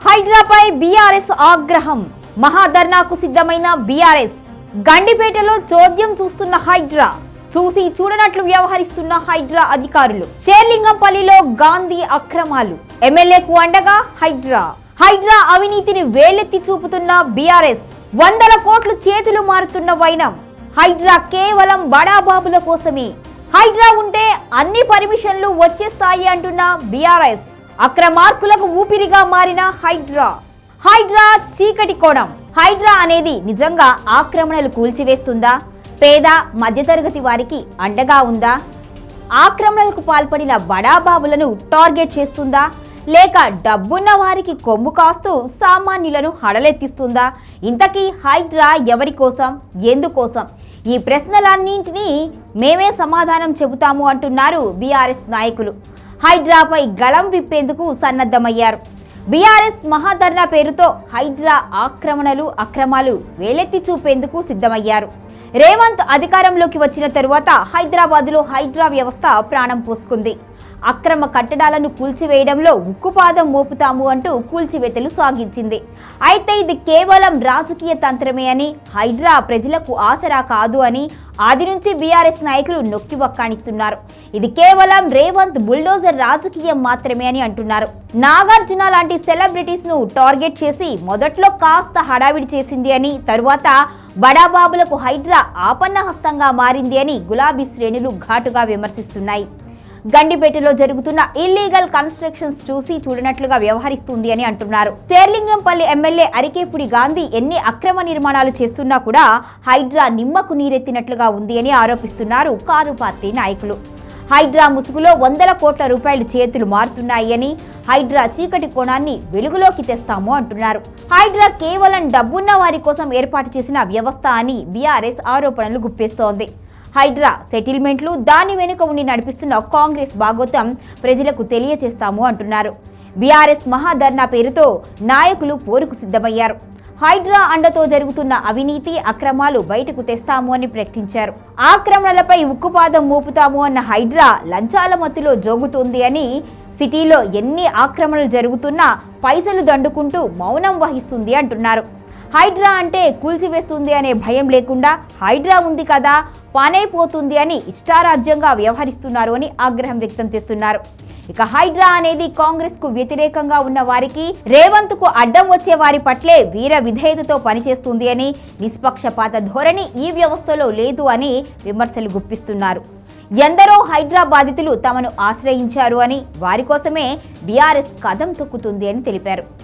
హైడ్రాపై BRS ఆగ్రహం. మహాధర్నాకు సిద్ధమైన BRS. గండిపేటలో చోద్యం చూస్తున్న హైడ్రా. చూసి చూడనట్లు వ్యవహరిస్తున్న హైడ్రా అధికారులు. షేర్లింగంపల్లిలో గాంధీ అక్రమాలు. ఎమ్మెల్యేకు అండగా హైడ్రా. హైడ్రా అవినీతిని వేలెత్తి చూపుతున్న బీఆర్ఎస్. వందల కోట్లు చేతులు మారుతున్న వైనం. హైడ్రా కేవలం బడాబాబుల కోసమే. హైడ్రా ఉంటే అన్ని పర్మిషన్లు వచ్చేస్తాయి అంటున్న బీఆర్ఎస్. అక్రమార్కులకు ఊపిరిగా మారిన హైడ్రా. హైడ్రా చీకటి కోణం. హైడ్రా అనేది నిజంగా ఆక్రమణలు కూల్చివేస్తుందా? పేద మధ్యతరగతి వారికి అండగా ఉందా? ఆక్రమణలకు పాల్పడిన బడాబాబులను టార్గెట్ చేస్తుందా? లేక డబ్బున్న వారికి కొమ్ము కాస్తూ సామాన్యులను హడలెత్తిస్తుందా? ఇంతకీ హైడ్రా ఎవరి కోసం, ఎందుకోసం? ఈ ప్రశ్నలన్నింటినీ మేమే సమాధానం చెబుతాము అంటున్నారు బీఆర్ఎస్ నాయకులు. హైడ్రాపై గళం విప్పేందుకు సన్నద్ధమయ్యారు. బీఆర్ఎస్ మహాధర్నా పేరుతో హైడ్రా ఆక్రమణలు, అక్రమాలు వేలెత్తి చూపేందుకు సిద్ధమయ్యారు. రేవంత్ అధికారంలోకి వచ్చిన తరువాత హైదరాబాద్లో హైడ్రా వ్యవస్థ ప్రాణం పోసుకుంది. అక్రమ కట్టడాలను కూల్చివేయడంలో ఉక్కుపాదం మోపుతాము అంటూ కూల్చివేతలు సాగించింది. అయితే ఇది కేవలం రాజకీయ తంత్రమే అని, హైడ్రా ప్రజలకు ఆసరా కాదు అని ఆది నుంచి బీఆర్ఎస్ నాయకులు నొక్కి వక్కాణిస్తున్నారు. ఇది కేవలం రేవంత్ బుల్డోజర్ రాజకీయం మాత్రమే అని అంటున్నారు. నాగార్జున లాంటి సెలబ్రిటీస్ ను టార్గెట్ చేసి మొదట్లో కాస్త హడావిడి చేసింది అని, తరువాత బడాబాబులకు హైడ్రా ఆపన్న హస్తంగా మారింది అని గులాబీ శ్రేణులు ఘాటుగా విమర్శిస్తున్నాయి. గండిపేటలో జరుగుతున్న ఇల్లీగల్ కన్స్ట్రక్షన్స్ చూసి చూడనట్లుగా వ్యవహరిస్తుంది అని అంటున్నారు. షేర్లింగంపల్లి ఎమ్మెల్యే అరికేపుడి గాంధీ ఎన్ని అక్రమ నిర్మాణాలు చేస్తున్నా కూడా హైడ్రా నిమ్మకు నీరెత్తినట్లుగా ఉంది అని ఆరోపిస్తున్నారు కారు పార్టీ నాయకులు. హైడ్రా ముసుగులో వందల కోట్ల రూపాయలు చేతులు మారుతున్నాయి అని, హైడ్రా చీకటి కోణాన్ని వెలుగులోకి తెస్తాము అంటున్నారు. హైడ్రా కేవలం డబ్బున్న వారి కోసం ఏర్పాటు చేసిన వ్యవస్థ అని బీఆర్ఎస్ ఆరోపణలు గుప్పిస్తోంది. హైడ్రా సెటిల్మెంట్లు, దాని వెనుక ఉండి నడిపిస్తున్న కాంగ్రెస్ భాగోతం ప్రజలకు తెలియచేస్తాము అంటున్నారు. బీఆర్ఎస్ మహాధర్నా పేరుతో నాయకులు పోరుకు సిద్ధమయ్యారు. హైడ్రా అండతో జరుగుతున్న అవినీతి, అక్రమాలు బయటకు తెస్తాము అని ప్రకటించారు. ఆక్రమణలపై ఉక్కుపాదం మోపుతాము అన్న హైడ్రా లంచాల మత్తులో జోగుతోంది అని, సిటీలో ఎన్ని ఆక్రమణలు జరుగుతున్నా పైసలు దండుకుంటూ మౌనం వహిస్తుంది అంటున్నారు. హైడ్రా అంటే కూల్చివేస్తుంది అనే భయం లేకుండా, హైడ్రా ఉంది కదా పనైపోతుంది అని ఇష్టారాజ్యంగా వ్యవహరిస్తున్నారు అని ఆగ్రహం వ్యక్తం చేస్తున్నారు. ఇక హైడ్రా అనేది కాంగ్రెస్ కు వ్యతిరేకంగా ఉన్న వారికి, రేవంత్ కు అడ్డం వచ్చే వారి పట్లే వీర విధేయతతో పనిచేస్తుంది అని, నిష్పక్షపాత ధోరణి ఈ వ్యవస్థలో లేదు అని విమర్శలు గుప్పిస్తున్నారు. ఎందరో హైడ్రా బాధితులు తమను ఆశ్రయించారు అని, వారి కోసమే బీఆర్ఎస్ కదం తొక్కుతుంది అని తెలిపారు.